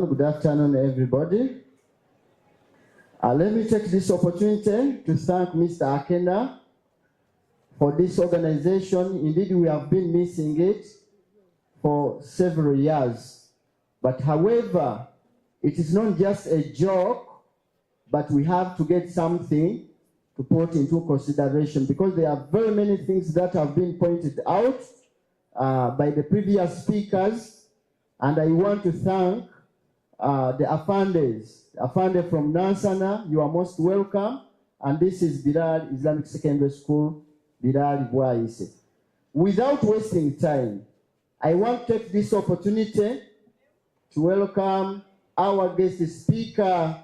Good afternoon, everybody. Let me take this opportunity to thank Mr. Akena for this organization. Indeed, we have been missing it for several years. But however, it is not just a joke, but we have to get something to put into consideration because there are very many things that have been pointed out by the previous speakers. And I want to thank the Afandes. Afande from Nansana, you are most welcome. And this is Bilal Islamic Secondary School, Bilal Islamic. Without wasting time, I want to take this opportunity to welcome our guest speaker,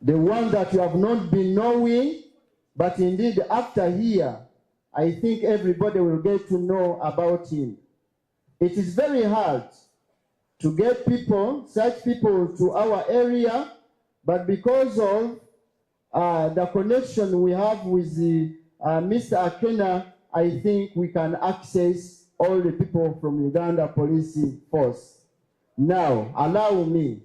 the one that you have not been knowing, but indeed after here, I think everybody will get to know about him. It is very hard to get people, such people to our area, but because of the connection we have with Mr. Akena, I think we can access all the people from Uganda Police Force. Now, allow me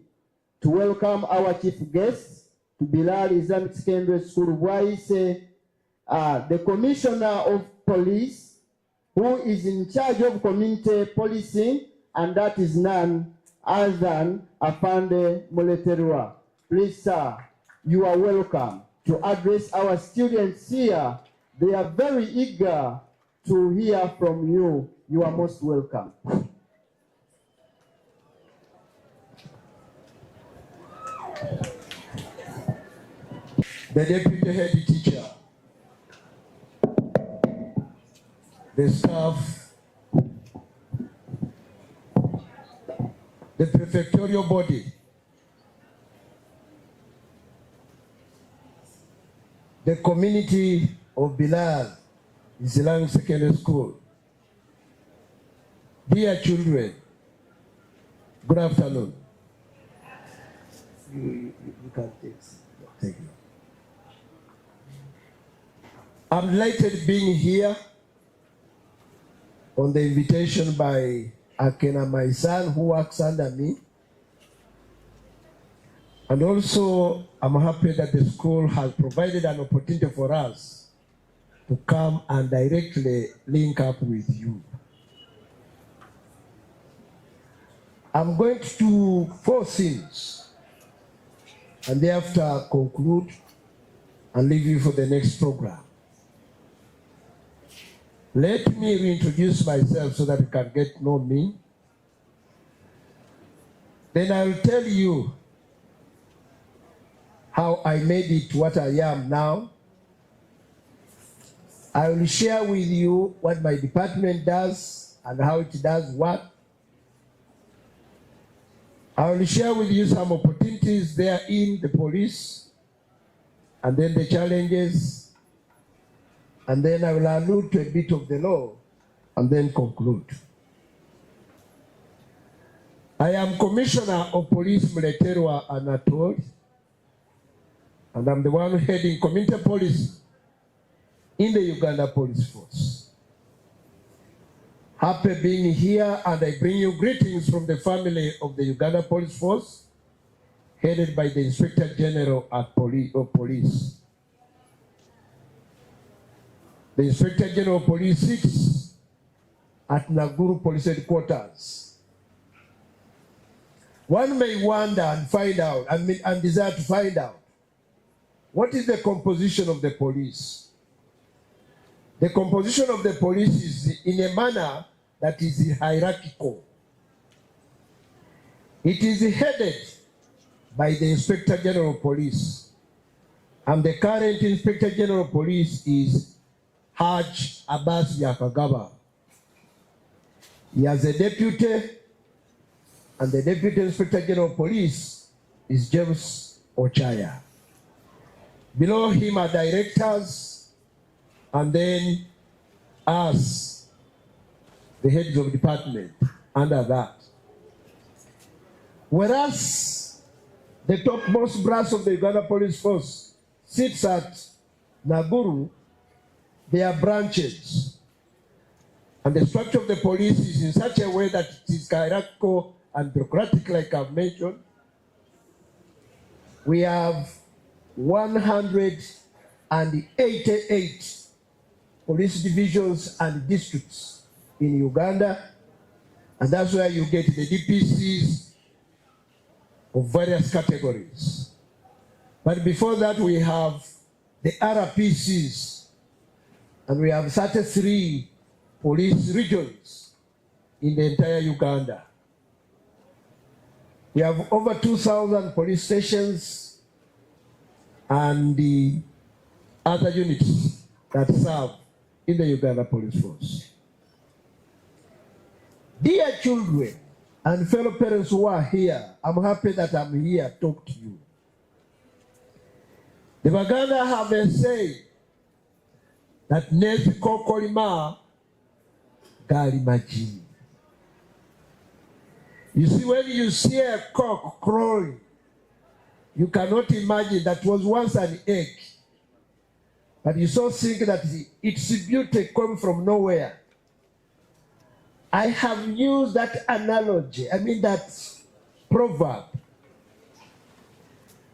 to welcome our chief guest to Bilal Islamic Secondary School, Bwaise, the Commissioner of Police, who is in charge of community policing, and that is none other than Afande Muleterwa. Please, sir, you are welcome to address our students here. They are very eager to hear from you. You are most welcome. The deputy head teacher, the staff, the prefectorial body, the community of Bilal Islamic Secondary School. Dear children, good afternoon. You can take. Thank you. I'm delighted being here on the invitation by Akena, my son, who works under me. And also, I'm happy that the school has provided an opportunity for us to come and directly link up with you. I'm going to do 4 things and thereafter conclude and leave you for the next program. Let me reintroduce myself so that you can get to know me. Then I will tell you how I made it what I am now. I will share with you what my department does and how it does work. I will share with you some opportunities there in the police, and then the challenges, and then I will allude to a bit of the law, and then conclude. I am Commissioner of Police Muleterwa Anatole, and I'm the one heading community police in the Uganda Police Force. Happy being here, and I bring you greetings from the family of the Uganda Police Force, headed by the Inspector General of Police. The Inspector General of Police sits at Naguru Police Headquarters. One may wonder and find out, and desire to find out, what is the composition of the police? The composition of the police is in a manner that is hierarchical. It is headed by the Inspector General of Police. And the current Inspector General of Police is Haj Abbas Yakagaba. He has a deputy, and the Deputy Inspector General of Police is James Ochaya. Below him are directors, and then us, the heads of department, under that. Whereas the topmost brass of the Uganda Police Force sits at Naguru, there are branches. And the structure of the police is in such a way that it is hierarchical and bureaucratic, like I've mentioned. We have 188 police divisions and districts in Uganda, and that's where you get the DPCs of various categories. But before that, we have the RPCs, and we have 33 police regions in the entire Uganda. We have over 2,000 police stations and the other units that serve in the Uganda Police Force. Dear children and fellow parents who are here, I'm happy that I'm here to talk to you. The Baganda have a say that Nezi Kokolima Gali Maji. You see, when you see a cock crowing, you cannot imagine that was once an egg. But you so think that its beauty comes from nowhere. I have used that analogy, that proverb,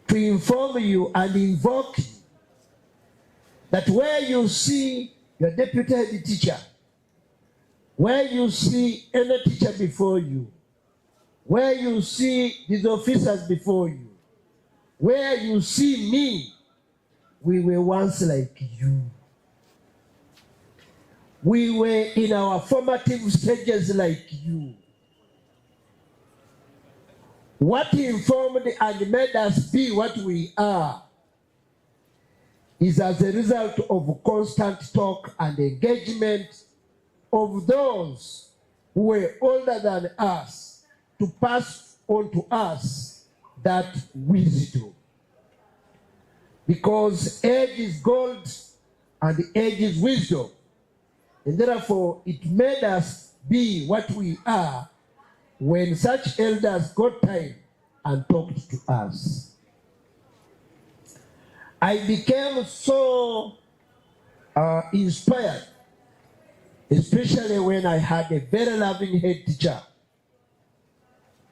to inform you and invoke you that where you see your deputy head teacher, where you see any teacher before you, where you see these officers before you, where you see me, we were once like you. We were in our formative stages like you. What informed and made us be what we are is as a result of constant talk and engagement of those who were older than us to pass on to us that wisdom. Because age is gold and age is wisdom. And therefore, it made us be what we are when such elders got time and talked to us. I became so inspired, especially when I had a very loving head teacher.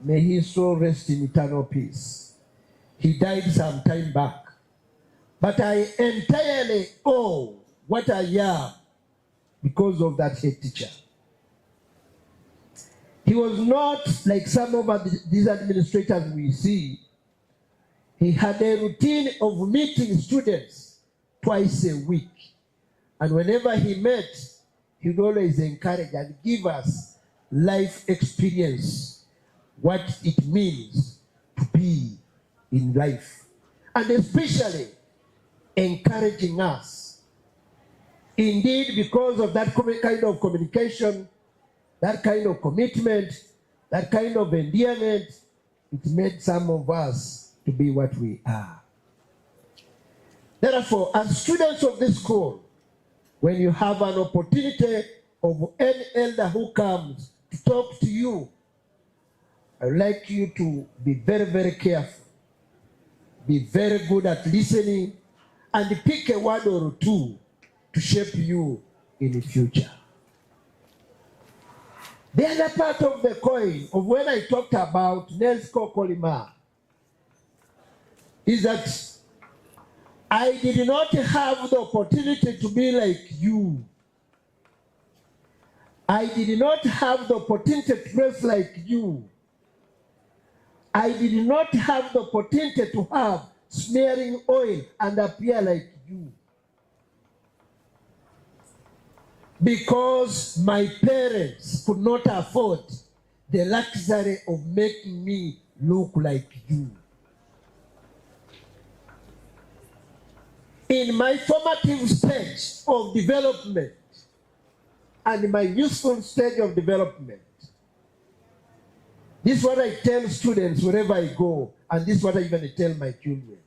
May his soul rest in eternal peace. He died some time back. But I entirely owe what I am because of that head teacher. He was not like some of these administrators we see. He had a routine of meeting students twice a week. And whenever he met, he would always encourage and give us life experience, what it means to be in life. And especially encouraging us. Indeed, because of that kind of communication, that kind of commitment, that kind of endearment, it made some of us to be what we are. Therefore, as students of this school, when you have an opportunity of any elder who comes to talk to you, I would like you to be very, very careful. Be very good at listening and pick a word or two to shape you in the future. The other part of the coin of when I talked about Nels Kokolima is that I did not have the opportunity to be like you. I did not have the opportunity to dress like you. I did not have the opportunity to have smearing oil and appear like you. Because my parents could not afford the luxury of making me look like you. In my formative stage of development and my useful stage of development, this is what I tell students wherever I go, and this is what I even tell my children.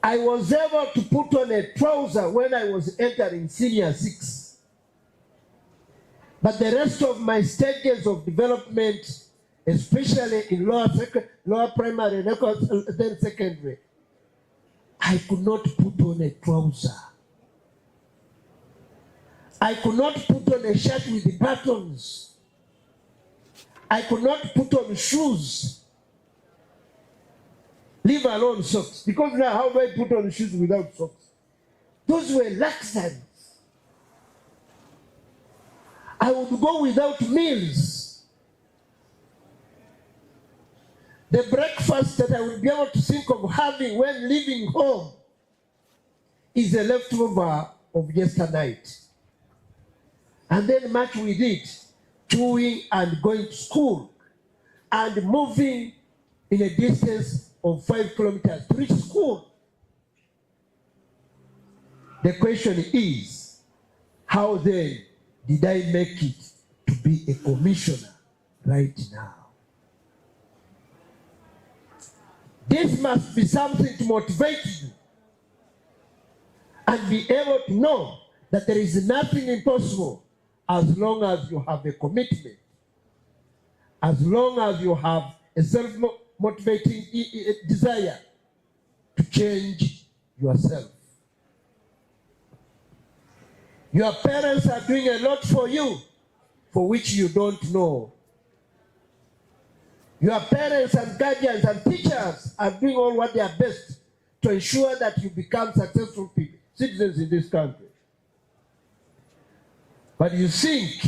I was able to put on a trouser when I was entering senior 6. But the rest of my stages of development, especially in lower primary, then secondary, I could not put on a trouser. I could not put on a shirt with the buttons. I could not put on shoes, leave alone socks. Because now, how do I put on shoes without socks? Those were luxuries. I would go without meals. The breakfast that I would be able to think of having when leaving home is a leftover of yesternight. And then much with it, chewing and going to school and moving in a distance of 5 kilometers to reach school. The question is, how then did I make it to be a commissioner right now? This must be something to motivate you and be able to know that there is nothing impossible as long as you have a commitment, as long as you have a self-motivating desire to change yourself. Your parents are doing a lot for you for which you don't know. Your parents and guardians and teachers are doing all what they are best to ensure that you become successful people, citizens in this country. But you think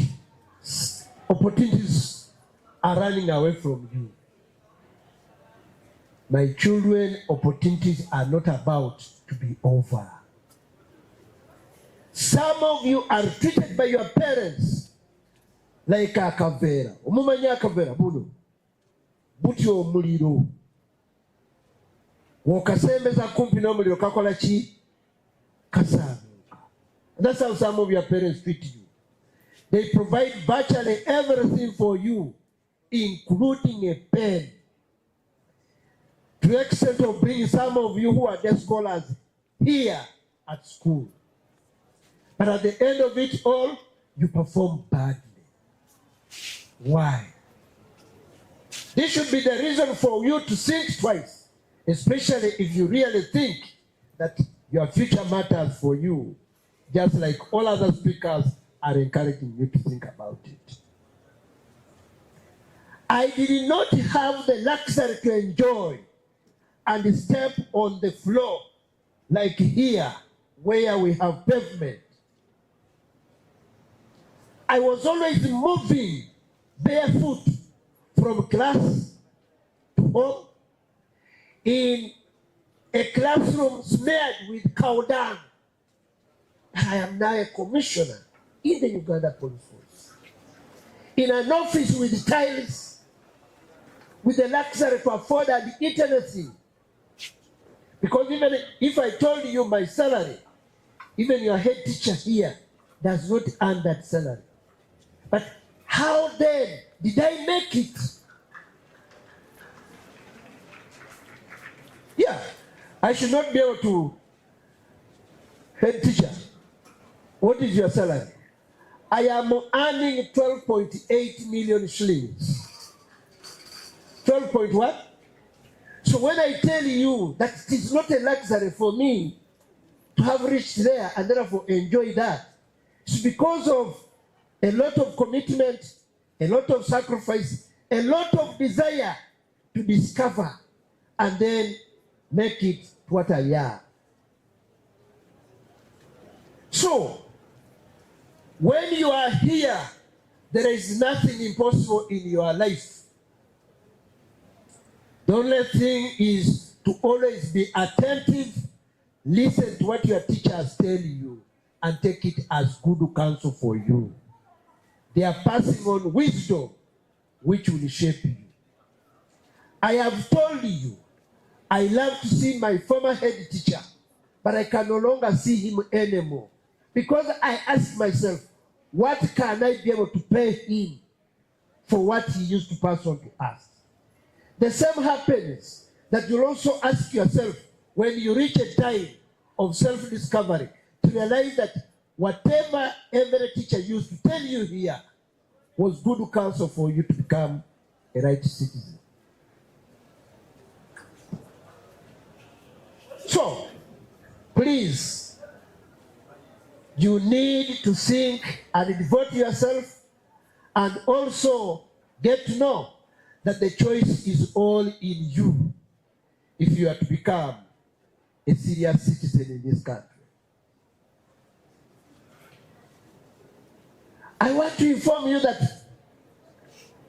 opportunities are running away from you. My children, opportunities are not about to be over. Some of you are treated by your parents like a kavera. Umumanya kavera buno. Butyo omuliro. Wokasembeza kumpi n'omuliro kakola ki? Kasanuka. That's how some of your parents treat you. They provide virtually everything for you, including a pen. To the extent of bringing some of you who are the scholars here at school. But at the end of it all, you perform badly. Why? This should be the reason for you to think twice, especially if you really think that your future matters for you, just like all other speakers are encouraging you to think about it. I did not have the luxury to enjoy and step on the floor like here, where we have pavement. I was always moving barefoot from class to home in a classroom smeared with cow dung. I am now a commissioner in the Uganda Police Force. In an office with tiles, with the luxury to afford and eat anything. Because even if I told you my salary, even your head teacher here does not earn that salary. But how then did I make it? Yeah, I should not be able to. Head teacher, what is your salary? I am earning 12.8 million shillings. 12 point what? So when I tell you that it is not a luxury for me to have reached there and therefore enjoy that, it's because of a lot of commitment, a lot of sacrifice, a lot of desire to discover and then make it what I am. So, when you are here, there is nothing impossible in your life. The only thing is to always be attentive, listen to what your teachers tell you, and take it as good counsel for you. They are passing on wisdom which will shape you. I have told you, I love to see my former head teacher, but I can no longer see him anymore. Because I ask myself, what can I be able to pay him for what he used to pass on to us? The same happens that you'll also ask yourself when you reach a time of self-discovery to realize that whatever every teacher used to tell you here was good counsel for you to become a right citizen. So, please, you need to think and devote yourself and also get to know that the choice is all in you if you are to become a serious citizen in this country. I want to inform you that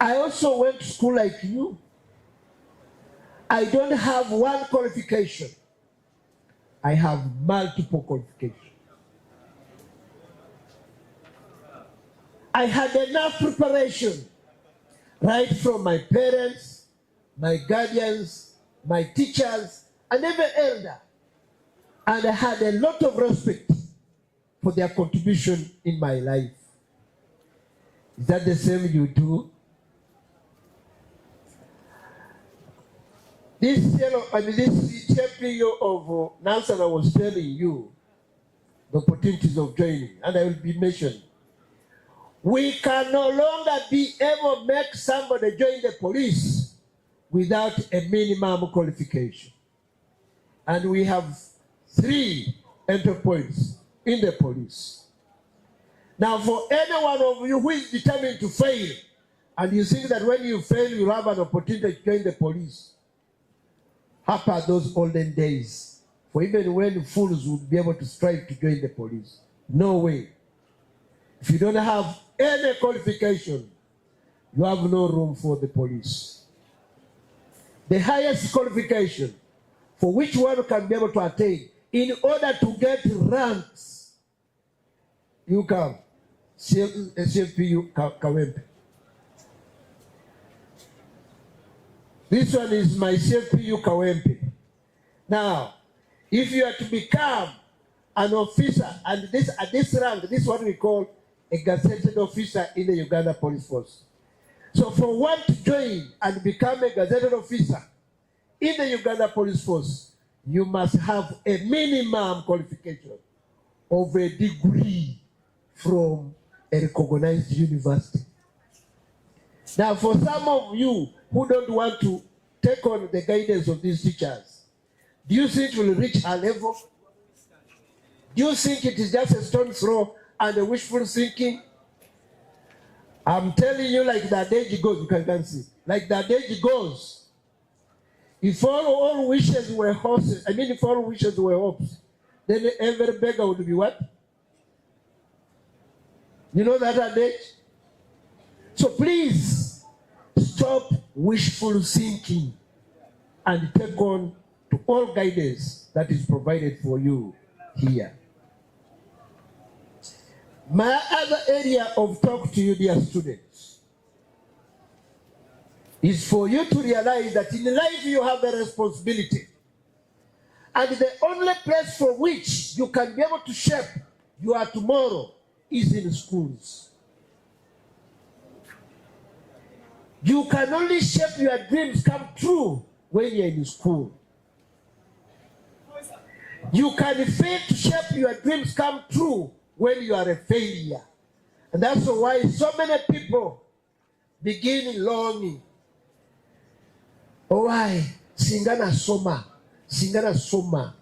I also went to school like you. I don't have one qualification. I have multiple qualifications. I had enough preparation right from my parents, my guardians, my teachers, and every elder. And I had a lot of respect for their contribution in my life. Is that the same you do? This champion of Nansen, I was telling you the opportunities of joining, and I will be mentioning. We can no longer be able to make somebody join the police without a minimum qualification. And we have 3 entry points in the police. Now, for any one of you who is determined to fail, and you think that when you fail, you have an opportunity to join the police, happy are those olden days. For even when fools would be able to strive to join the police. No way. If you don't have any qualification, you have no room for the police. The highest qualification for which one can be able to attain in order to get ranks, you come, CFPU Kawempe. This one is my CFPU Kawempe. Now, if you are to become an officer, and this at this rank, this is what we call a gazetted officer in the Uganda Police Force. So for one to join and become a gazetted officer in the Uganda Police Force, you must have a minimum qualification of a degree from a recognized university. Now, for some of you who don't want to take on the guidance of these teachers, do you think we'll reach our level? Do you think it is just a stone's throw and a wishful thinking? I'm telling you, like the adage goes, you can see, like the adage goes, if all wishes were horses, if all wishes were hopes, then every beggar would be what? You know that adage? So please, stop wishful thinking and take on to all guidance that is provided for you here. My other area of talk to you, dear students, is for you to realize that in life you have a responsibility. And the only place for which you can be able to shape your tomorrow is in schools. You can only shape your dreams come true when you're in school. You can fail to shape your dreams come true when you are a failure. And that's why so many people begin longing. Oh, why? Singana soma. Singana soma.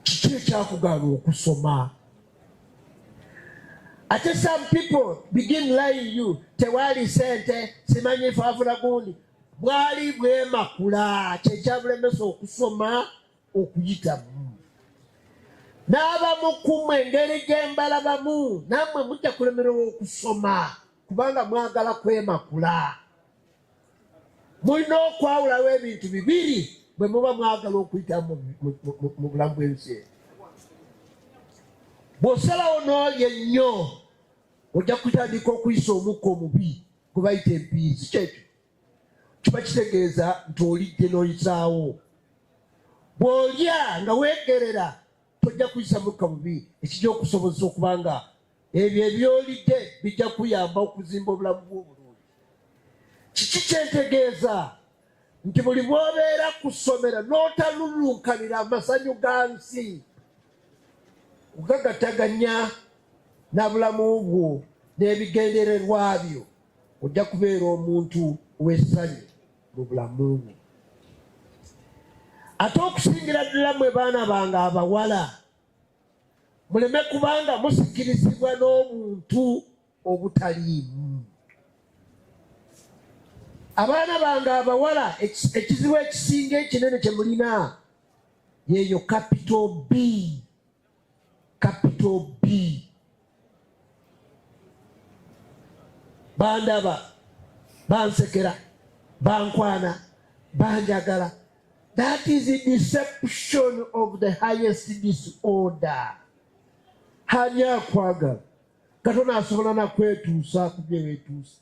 Chichecha kugano kusoma. Ate some people begin lying you. Tewali sente, simanye fafuna gundi. Bwali bwe makula. Checha bwe meso kusoma okuyita. N'abamu kumwe engeri gy'embalabamu nammwe mujja kulemererwa okusoma kubanga mwagala kwemakula. Mulina okwawulawo ebintu bibiri bwe muba mwagala okuyita mu bulamu bw'ensi. Bw'osalawo n'olya ennyo ojja kutandika okuyisa omukka omubi gwe bayita empiizi. Kyekyo kiba kitegeeza nti olidde n'oyisaawo. Bw'olya nga weegerera tojja kuyisa mukka mubi ekijja okusobozesa okubanga ebyo ebyolidde bijja kuyamba okuzimba obulamu bw'obulungi. Kiki kyentegeeza nti buli bw'obeera ku ssomero n'otalulunkanira amasanyu ga nsi okagattaganya na bulamu bwo n'ebigendererwa byo, ojja kubeera omuntu w'essanyu mu bulamu bwo. Ate okusingira ddala mwe baana bange abawala, muleme kubanga musikirizibwa n'obuntu obutaliimu. abaana bange abawala ekizibu ekisinga ekinene kye mulina yeeyo capital B. Bandaba, bansekera, bankwana, banjagala. That is the deception of the highest disorder. Hanya kwagala. Katona asobola na kwetuusa kubyewetuusa.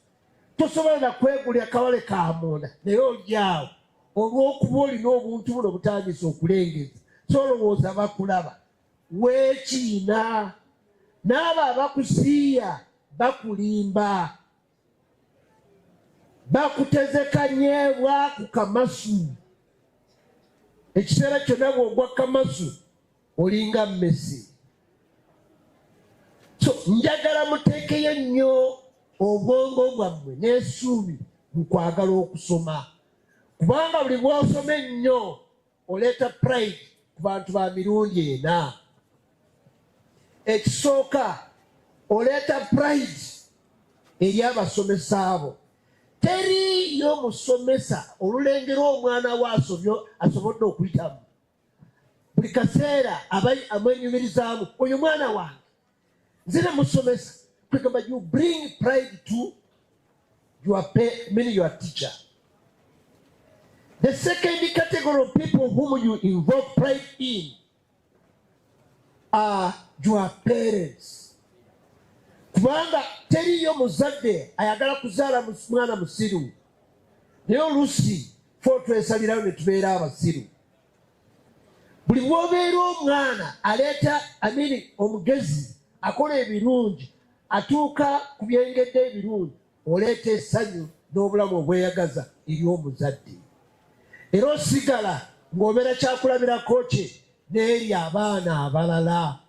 Tosobola na kwegulya kawale ka munda naye olyawo olw'okuba olina obuntu buno butandise okulengeza so olowooza bakulaba weekiina n'abo abakusiiya bakulimba bakutezekanyeebwa ku kamasu ekiseera kyonna bw'ogwa kamasu olinga Messi. So njagala muteekeyo nnyo obwongo bwammwe n'essuubi mu kwagala okusoma kubanga buli bw'osoma ennyo oleeta pride ku bantu ba mirundi ena. Ekisooka oleeta pride eri abasomesa abo. Teriyo musomesa olulengera omwana we asobodde okuyitamu buli kaseera amwenyumirizaamu oyo mwana wange nze ne musomesa kwegamba you bring pride to your teacher. The second category of people whom you invoke pride in are your parents. Kubanga teriyo muzadde ayagala kuzaala mwana musiru naye oluusi fe otwesalirayo ne tubeera abasiru. Buli bw'obeera omwana aleeta omugezi akola ebirungi atuuka ku byengedde ebirungi oleeta essanyu n'obulamu obweyagaza eri omuzadde era osigala ng'obeera kyakulabirako kye n'eri abaana abalala.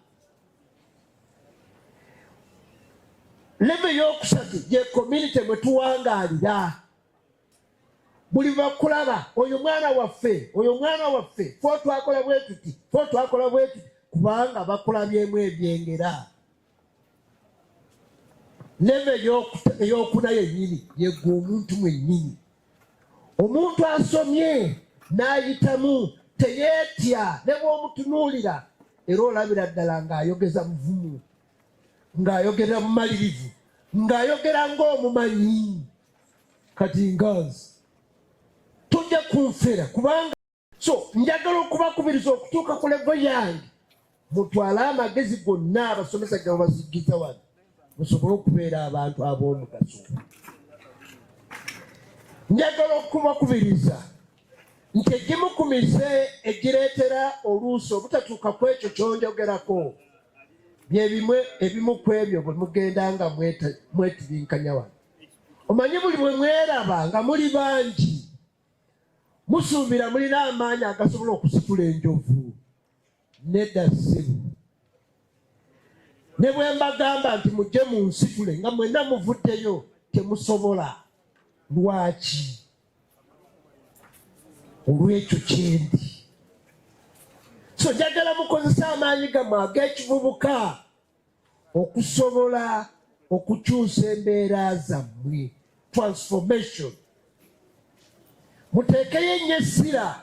Leve y'okusatu ye community mwe tuwangaalira. Buli bakulaba oyo mwana waffe fo twakola bwe tuti kubanga bakulabyemu ebyengera. Leve ey'okuna yennyini yegwe omuntu mwennyini. Omuntu asomye n'ayitamu teyeetya ne bw'omutunuulira era olabira ddala ng'ayogeza muvumu ng'ayogera mumalirivu ng'ayogera ng'omumanyi. Kati ngazi tujja kunfera kubanga so njagala okubakubiriza okutuuka ku levo yange mutwale amagezi gonna abasomesa ge babazigiza wano musobole okubeera abantu ab'omugaso. Njagala okubakubiriza nti egimu ku mize egireetera oluusi obutatuuka ku ekyo kyonjogerako ebimu ku ebyo bwe mugenda nga mwetirinkanya wano. Omanyi buli bwe mweraba nga muli bangi musuubira mulina amaanyi agasobola okusitula enjovu. Nedda ssibu. Ne bwe mbagamba nti mujje mu nsitule nga mwenna muvuddeyo temusobola. Lwaki? Olw'ekyo kyendi. So njagala mukozesa amaanyi gammwe ag'ekivubuka okusobola okukyusa embeera zammwe. Transformation. Muteekeyo ennyo essira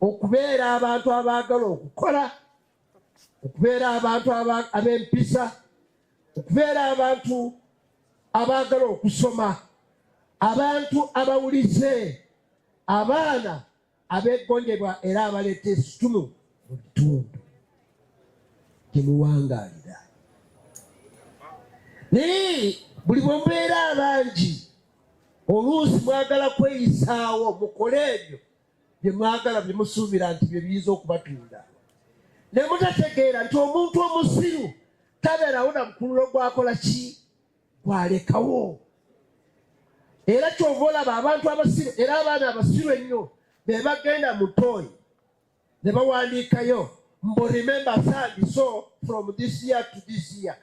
okubeera abantu abaagala okukola, okubeera abantu ab'empisa, okubeera abantu abaagala okusoma, abantu abawulize, abaana abeegondebwa era abaleeta essutumu mu bitundu gye muwangaalira. Naye buli bwe mubeera abangi oluusi mwagala kweyisaawo mukole ebyo bye mwagala bye musuubira nti bye biyinza okubatunda. Ne mutategeera nti omuntu omusiru tabeerawo na mukululo gwakola ki? Gwalekawo. Era kyova olaba abantu abasiru era abaana abasiru ennyo be bagenda mu ttooyi ne bawandiikayo mbu remember Sandy so from this year to this year.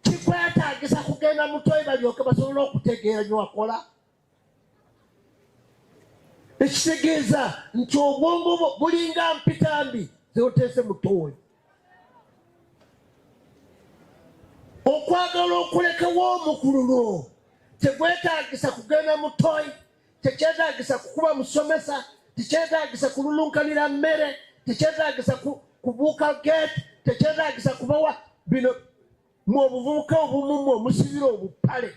Kikwetaagisa kugenda mu ttooyi balyoke basobole okutegeera bye wakola. Ekitegeeza nti obwongo bulinga mpitambi zeoteese mu ttooyi. Okwagala okulekawo omukululo tegwetaagisa kugenda mu ttooyi tekyetaagisa kukuba musomesa, tekyetaagisa kululunkanira mmere, tekyetaagisa kubuuka gate, tekyetaagisa kubawa bino mu obuvubuka obumu omusibira obupale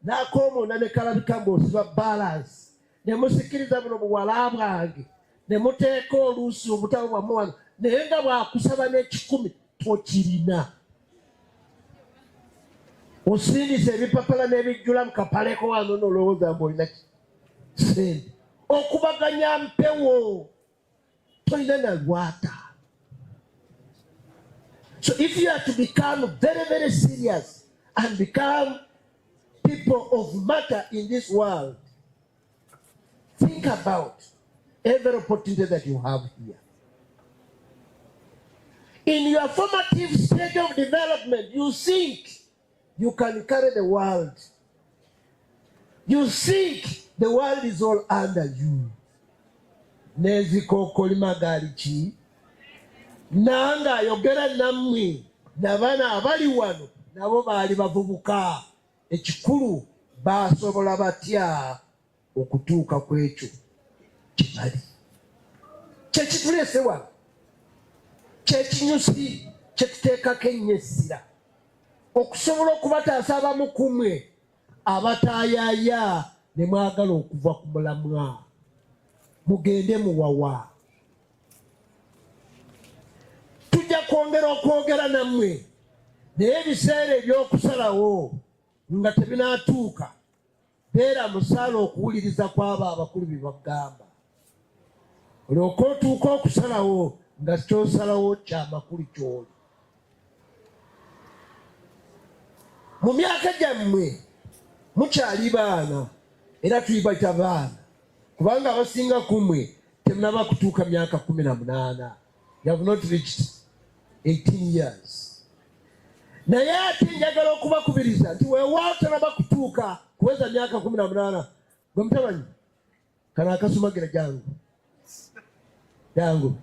n'akoomoona ne kalabika ng'osiba balansi ne musikiriza buno buwala bwange ne muteeka oluusi obutabo bwammwe wano naye nga bwakusaba n'ekikumi tokirina. Osindisa ebipapala n'ebijjula mu kapaleko wano n'olowooza mbu olina sente. Okubaganya mpewo tolina na lwata. So if you are to become very, very serious and become people of matter in this world, think about every opportunity that you have here. In your formative stage of development, you think you can carry the world. You think the world is all under you. Neziko kolima galichi. Nanga yogera namwe nabana abali wano nabo bali bavubuka ekikulu basobola batya okutuuka kwekyo kibali kyekitulese wano kyekinyusi kyekiteekako ennyesira okusobola okubataasa abamu kumwe abataayaya ne mwagala okuva ku mulamwa mugende muwawa. Tujja kwongera okwogera nammwe naye ebiseera ebyokusalawo nga tebinaatuuka beera musaala okuwuliriza kw'abo abakulu bye bagamba. Olyoka otuuka okusalawo nga kyosalawo kyamakulu ky'oli. Mu myaka gyammwe mukyali baana era tulibayita baana kubanga abasinga kumwe temunaba kutuuka myaka 18. You have not reached 18 years. Naye ate njagala okubakubiriza nti weewaawo tanaba kutuuka kuweza myaka 18. Gwe mutamanyi kana akasumagira jangu jangu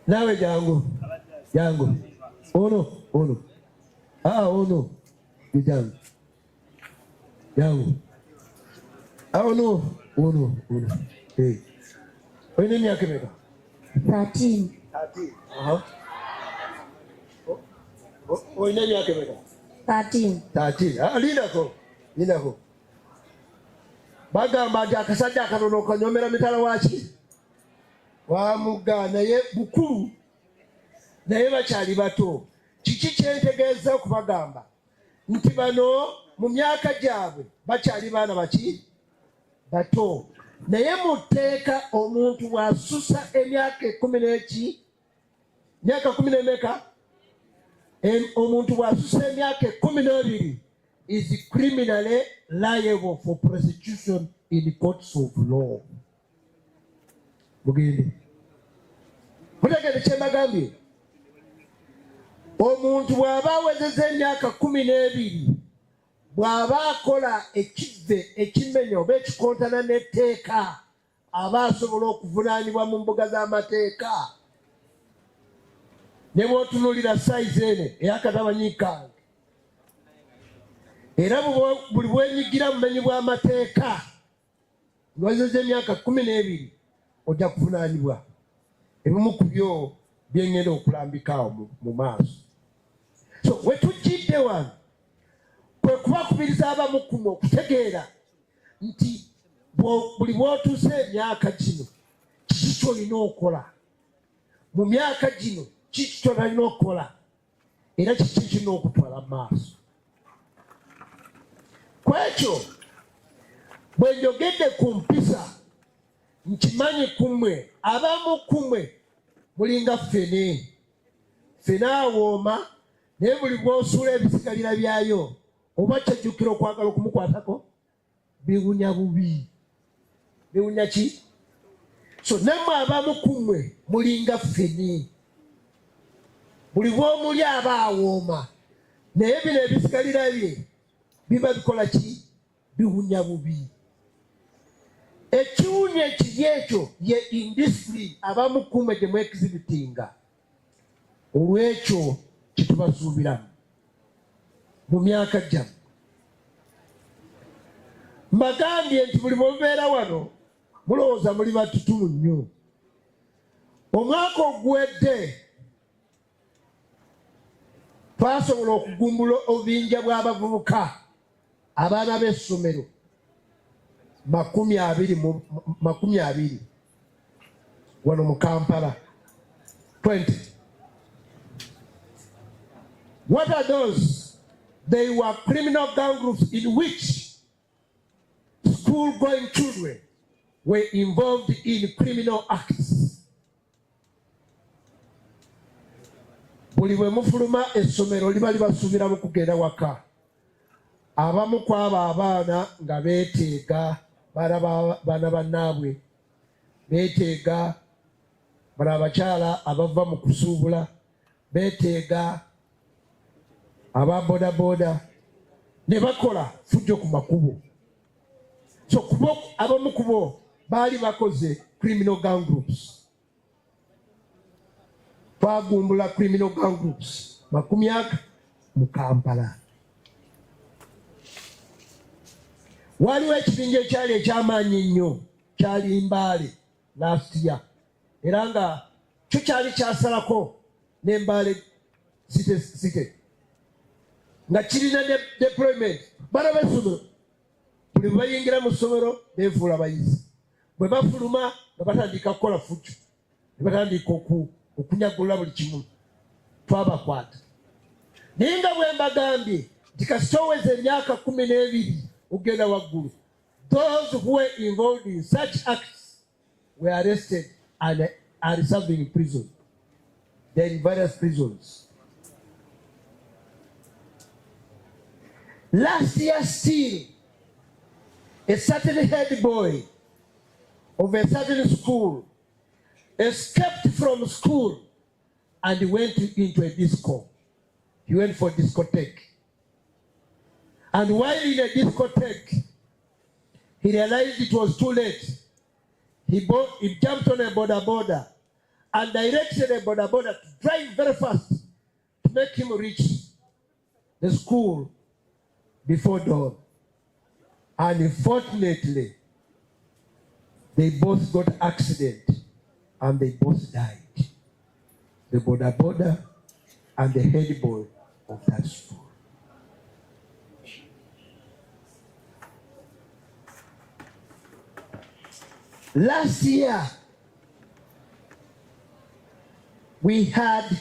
nawe jangu jangu ono ono jangu jangu ono hey oyina emyaka emeka? 13. Oyina emyaka emeka? 13. Lindako bagamba nti akasajja akatono okanyomera mitala waki wamuga naye bukulu naye bakyali bato. Kiki kyentegeeza okubagamba nti bano mu myaka gyabwe bakyali baana baki bato. Naye muteeka omuntu bw'asusa emyaka 10 myaka 10 emeka? Omuntu bw'asusa emyaka 12 is criminally liable for prosecution in courts of law. Mugende mutegere kyembagambye. Omuntu bw'aba awezezza emyaka 12 bw'aba akola ekivve ekimenya oba ekikontana n'etteeka aba asobola okuvunaanibwa mu mbuga z'amateeka. Ne bw'otunuulira sayizi ene ey'akatabanyi kange era buli bwenyigira mu bumenyi bw'amateeka ng'owezezza emyaka 12 ojja kuvunaanibwa. Ebimu ku byo byengenda okulambikaawo mu maaso. So we tujjidde wano kwe kubakubiriza abamu kumwe okutegeera nti buli bw'otuuse emyaka gino kiki kyolina okola mu myaka gino, kiki kyolina okukola era kiki kirina okutwala mu maaso. Ku ekyo bwe njogedde ku mpisa nkimanyi kumwe abamu kumwe mulinga ffene awooma naye buli bw'osuula ebisigalira byayo oba kyejjukira okwagala okumukwatako biwunya bubi. Biwunya ki? So nammwe abamu kumwe mulinga ffene buli bw'omuli aba awooma naye bino ebisigalira bye biba bikola ki? Biwunya bubi. Ekiwunya ekiri ekyo ye indiscipline abamu kumwe gye mwexhibitinga. Olw'ekyo kitubasuubiramu mu myaka gyammwe Mbagambye nti buli mubeera wano mulowooza muli batutumu nnyo. Omwaka oguwedde twasobola okugumbula obubinja bw'abavubuka abaana b'essomero 20 wano mu Kampala. 20. What are those? They were criminal gang groups in which school-going children were involved in criminal acts. Buli bwe mufuluma essomero liba libasuubira mu kugenda waka. Abamu ku abo abaana nga beeteega baana bannaabwe, beeteega bala abakyala abava mu kusuubula, beeteega aba bodaboda, ne bakola fujjo ku makubo. So abamu ku bo baali bakoze criminal gang groups. Twagumbula criminal gang groups 40 mu Kampala. Waliwo ekibinja ekyali ekyamaanyi nnyo kyali Mbale last year, era nga kyo kyali kyasalako n'Embale city nga kirina deployment. Bana b'essomero buli bwe bayingira mu ssomero beefuula bayizi, bwe bafuluma nga batandika kukola fujjo, ne batandika okunyagula buli kimu, twabakwata. Naye nga bwe mbagambye nti kasita oweza emyaka 12 ogenda waggulu, those who were involved in such acts were arrested and are serving in prison. They are in various prisons. Last year still, a certain head boy of a certain school escaped from school and went into a disco. He went for discotheque. And while in a discotheque, he realized it was too late. He jumped on a boda and directed a boda to drive very fast to make him reach the school before dawn. And unfortunately, they both got accident and they both died. The boda and the head boy of that school. Last year, we had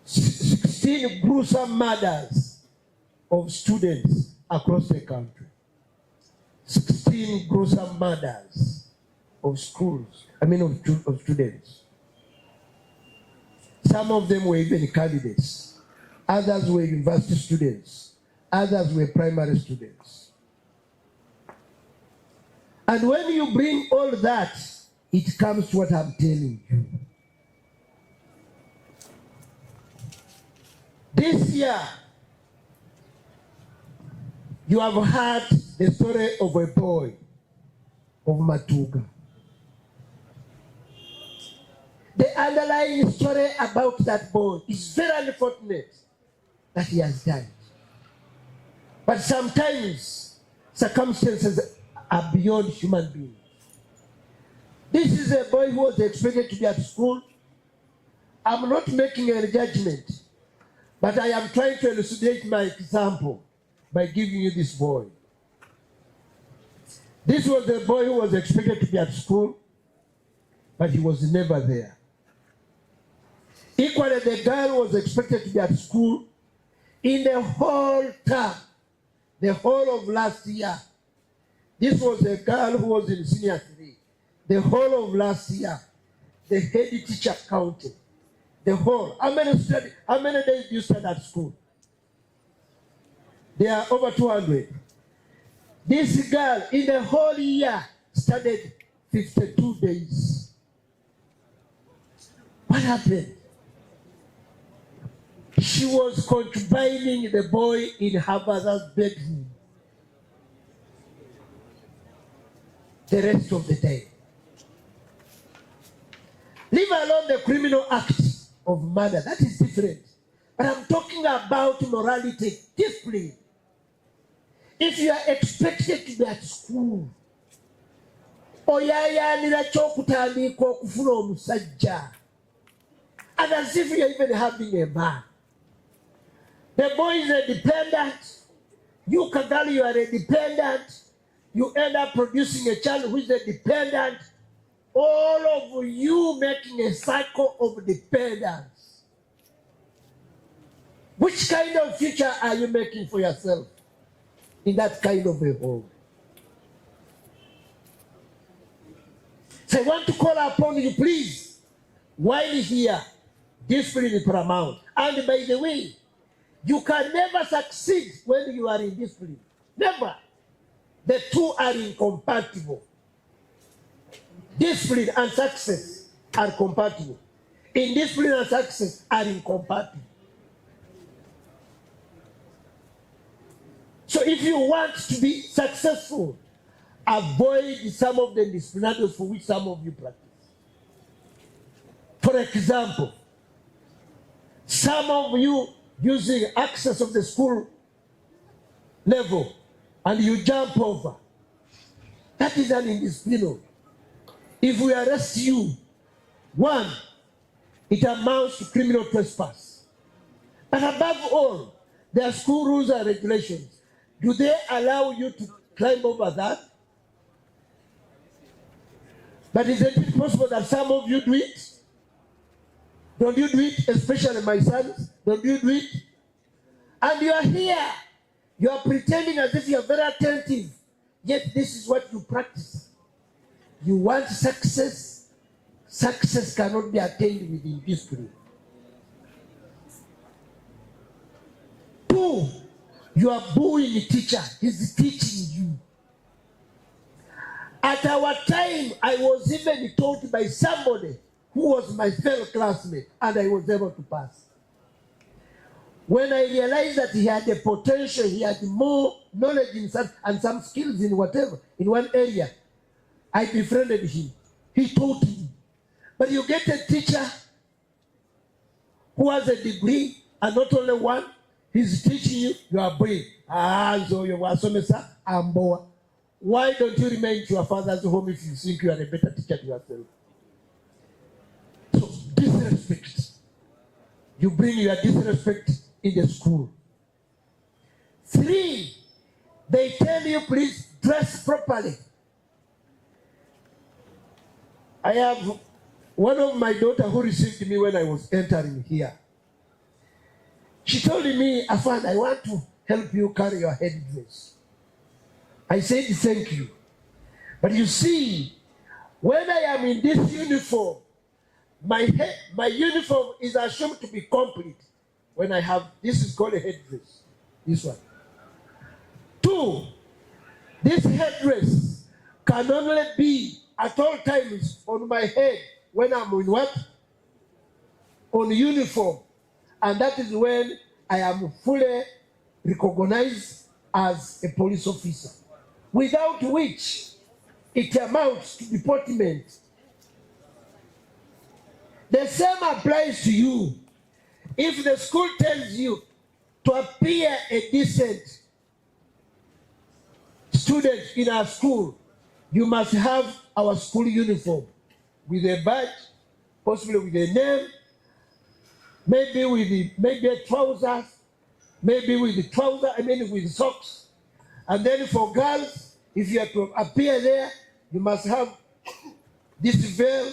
16 gruesome murders of students across the country. 16 gruesome murders of schools, of students. Some of them were even candidates. Others were university students. Others were primary students. And when you bring all that, it comes to what I'm telling you. This year, you have heard the story of a boy of Matuga. The underlying story about that boy is very unfortunate that he has died. But sometimes circumstances are beyond human beings. This is a boy who was expected to be at school. I'm not making a judgment, but I am trying to elucidate my example by giving you this boy. This was a boy who was expected to be at school, but he was never there. Equally, the girl was expected to be at school in the whole term, the whole of last year. This was a girl who was in senior 3. The whole of last year, the head teacher counted. The whole. How many days do you spend at school? There are over 200. This girl, in the whole year, studied 52 days. What happened? She was concubining the boy in her mother's bedroom the rest of the day. Leave alone the criminal act of murder. That is different. But I'm talking about morality, discipline. If you are expected to be at school, oyayanira kyokutandika okufuna omusajja, and as if you are even having a man. The boy is a dependent. You, Kagali, you are a dependent. You end up producing a child who is a dependent. All of you making a cycle of dependence. Which kind of future are you making for yourself in that kind of a home? So I want to call upon you, please, while here, discipline is paramount. And by the way, you can never succeed when you are in discipline. Never. The two are incompatible. Discipline and success are compatible. Indiscipline and success are incompatible. So if you want to be successful, avoid some of the disciplinaries for which some of you practice. For example, some of you using access of the school level and you jump over. That is an indiscipline. If we arrest you, one, it amounts to criminal trespass. But above all, there are school rules and regulations. Do they allow you to climb over that? But isn't it possible that some of you do it? Don't you do it? Especially my sons. Don't you do it? And you are here. You are pretending as if you are very attentive. Yet this is what you practice. You want success. Success cannot be attained with indiscipline. Two, you are bullying the teacher. He's teaching you. At our time, I was even taught by somebody who was my fellow classmate, and I was able to pass. When I realized that he had the potential, he had more knowledge in some, and some skills in whatever, in one area, I befriended him. He taught me. But you get a teacher who has a degree, and not only one, he's teaching you, you are brave. So you are so amboa. Why don't you remain to your father's home if you think you are a better teacher to yourself? So disrespect. You bring your disrespect in the school. Three, they tell you, please dress properly. I have one of my daughter who received me when I was entering here. She told me, Afan, I want to help you carry your headdress. I said, thank you. But you see, when I am in this uniform, my uniform is assumed to be complete. When I have, this is called a headdress. This one. Two, this headdress can only be at all times on my head when I'm in what? On uniform. And that is when I am fully recognized as a police officer. Without which, it amounts to deportment. The same applies to you. If the school tells you to appear a decent student in our school, you must have our school uniform with a badge, possibly with a name, maybe with trousers, maybe with trousers, with socks. And then for girls, if you are to appear there, you must have this veil,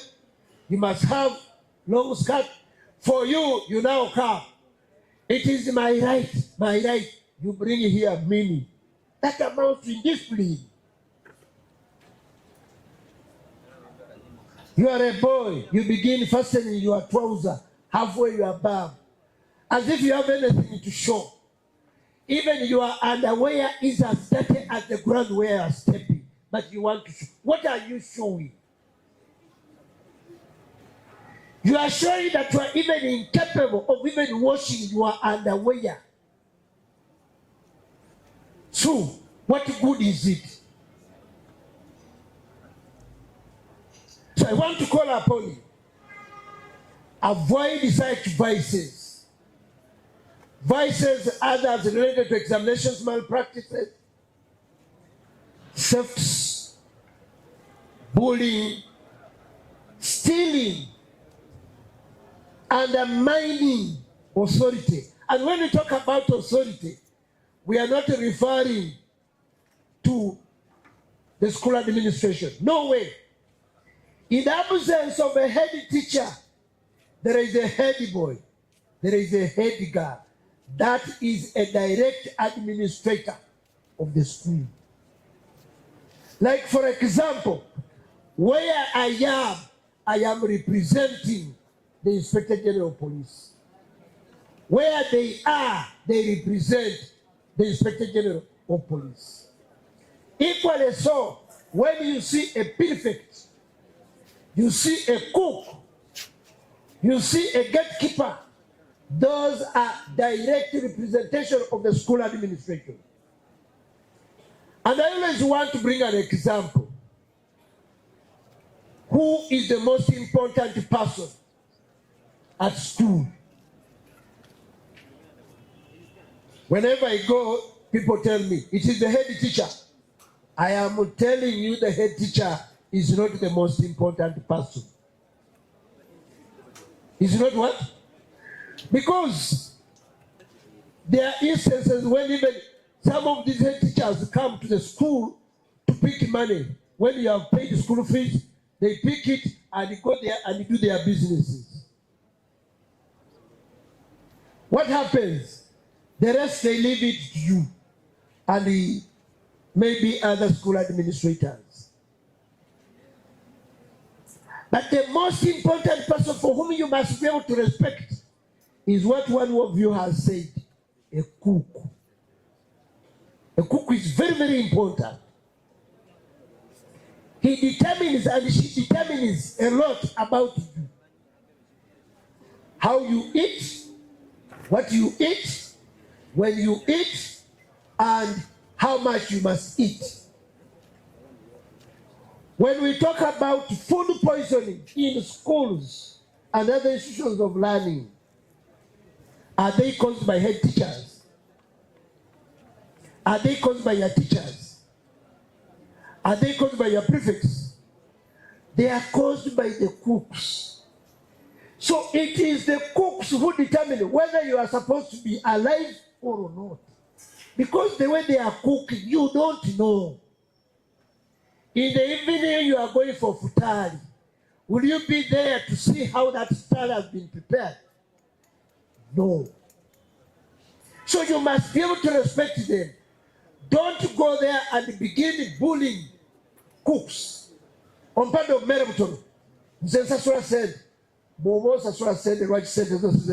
you must have long skirt. For you, you now come. It is my right. You bring here meaning. That amounts to discipline. You are a boy, you begin fastening your trouser halfway your bum, as if you have anything to show. Even your underwear is as dirty as the ground where you are stepping, but you want to show. What are you showing? You are showing that you are even incapable of even washing your underwear. So, what good is it? So I want to call upon you. Avoid such vices. Vices others related to examinations malpractices, thefts, bullying, stealing, undermining authority. And when we talk about authority, we are not referring to the school administration. No way. In the absence of a head teacher, there is a head boy, there is a head girl. That is a direct administrator of the school. Like for example, where I am representing the Inspector General of Police. Where they are, they represent the Inspector General of Police. Equally so, when you see a prefect, you see a cook, you see a gatekeeper, those are direct representation of the school administration. And I always want to bring an example. Who is the most important person at school? Whenever I go, people tell me, it is the head teacher. I am telling you the head teacher is not the most important person. Is not what? Because there are instances when even some of these head teachers come to the school to pick money. When you have paid school fees, they pick it and go there and do their businesses. What happens? The rest, they leave it to you and maybe other school administrators. But the most important person for whom you must be able to respect is what one of you has said, a cook. A cook is very, very important. He determines and she determines a lot about you. How you eat, what you eat, when you eat, and how much you must eat. When we talk about food poisoning in schools and other institutions of learning, are they caused by head teachers? Are they caused by your teachers? Are they caused by your prefects? They are caused by the cooks. So it is the cooks who determine whether you are supposed to be alive or not. Because the way they are cooking, you don't know. In the evening, you are going for futari. Will you be there to see how that futari has been prepared? No. So you must be able to respect them. Don't go there and begin bullying cooks. On part of Merabton, Sasura said, Bobo Sasura said, the right sentence.